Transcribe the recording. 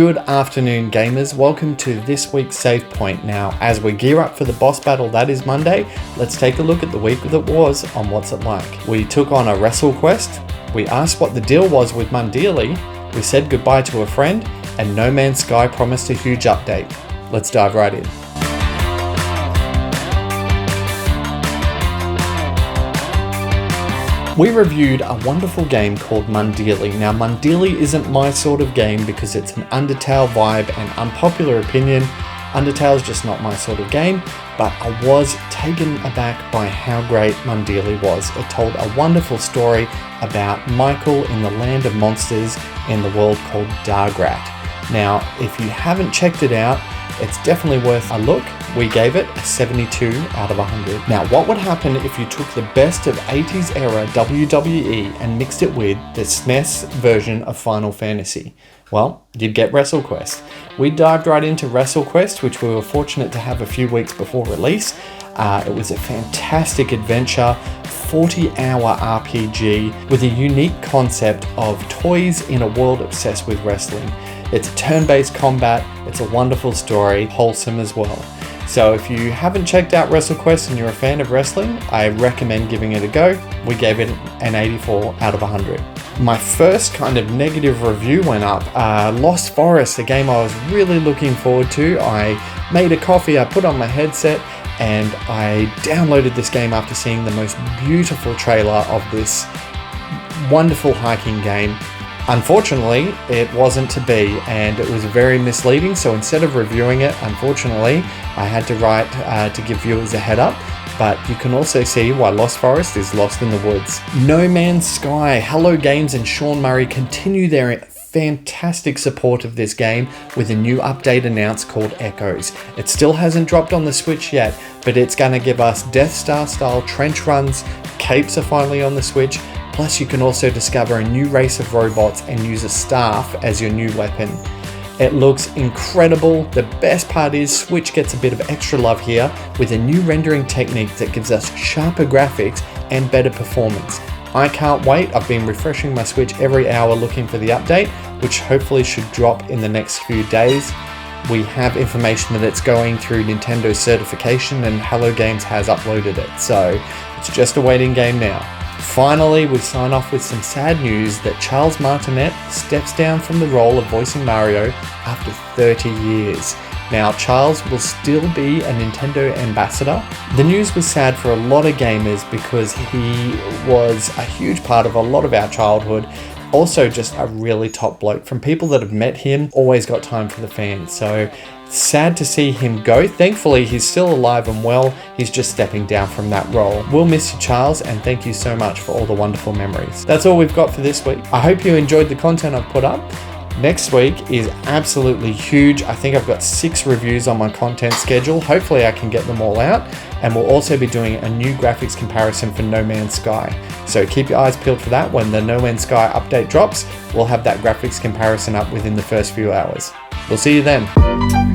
Good afternoon, gamers. Welcome to this week's Save Point. Now, as we gear up for the boss battle that is Monday, let's take a look at the week that was on What's It Like. We took on a Wrestle Quest, we asked what the deal was with Mondealy, we said goodbye to a friend, and No Man's Sky promised a huge update. Let's dive right in. We reviewed a wonderful game called Mondealy. Now, Mondealy isn't my sort of game because it's an Undertale vibe, and unpopular opinion, Undertale's just not my sort of game, but I was taken aback by how great Mondealy was. It told a wonderful story about Michael in the land of monsters in the world called Dargrat. Now, if you haven't checked it out, it's definitely worth a look. We gave it a 72 out of 100. Now, what would happen if you took the best of 80s era WWE and mixed it with the SNES version of Final Fantasy? Well, you'd get Wrestle Quest. We dived right into Wrestle Quest, which we were fortunate to have a few weeks before release. It was a fantastic adventure, 40-hour RPG with a unique concept of toys in a world obsessed with wrestling. It's turn-based combat, it's a wonderful story, wholesome as well. So if you haven't checked out Wrestle Quest and you're a fan of wrestling, I recommend giving it a go. We gave it an 84 out of 100. My first kind of negative review went up. Lost Forest, a game I was really looking forward to. I made a coffee, I put on my headset, and I downloaded this game after seeing the most beautiful trailer of this wonderful hiking game. Unfortunately, it wasn't to be, and it was very misleading, so instead of reviewing it, unfortunately, I had to write to give viewers a head up, but you can also see why Lost Forest is lost in the woods. No Man's Sky, Hello Games and Sean Murray continue their fantastic support of this game with a new update announced called Echoes. It still hasn't dropped on the Switch yet, but it's going to give us Death Star style trench runs, capes are finally on the Switch, plus you can also discover a new race of robots and use a staff as your new weapon. It looks incredible. The best part is Switch gets a bit of extra love here with a new rendering technique that gives us sharper graphics and better performance. I can't wait. I've been refreshing my Switch every hour looking for the update, which hopefully should drop in the next few days. We have information that it's going through Nintendo certification and Hello Games has uploaded it, so it's just a waiting game now. Finally, we sign off with some sad news that Charles Martinet steps down from the role of voicing Mario after 30 years. Now, Charles will still be a Nintendo ambassador. The news was sad for a lot of gamers because he was a huge part of a lot of our childhood. Also just a really top bloke. From people that have met him, always got time for the fans. So sad to see him go. Thankfully, he's still alive and well. He's just stepping down from that role. We'll miss you, Charles, and thank you so much for all the wonderful memories. That's all we've got for this week. I hope you enjoyed the content I've put up. Next week is absolutely huge. I think I've got 6 reviews on my content schedule. Hopefully I can get them all out. And we'll also be doing a new graphics comparison for No Man's Sky. So keep your eyes peeled for that. When the No Man's Sky update drops, we'll have that graphics comparison up within the first few hours. We'll see you then.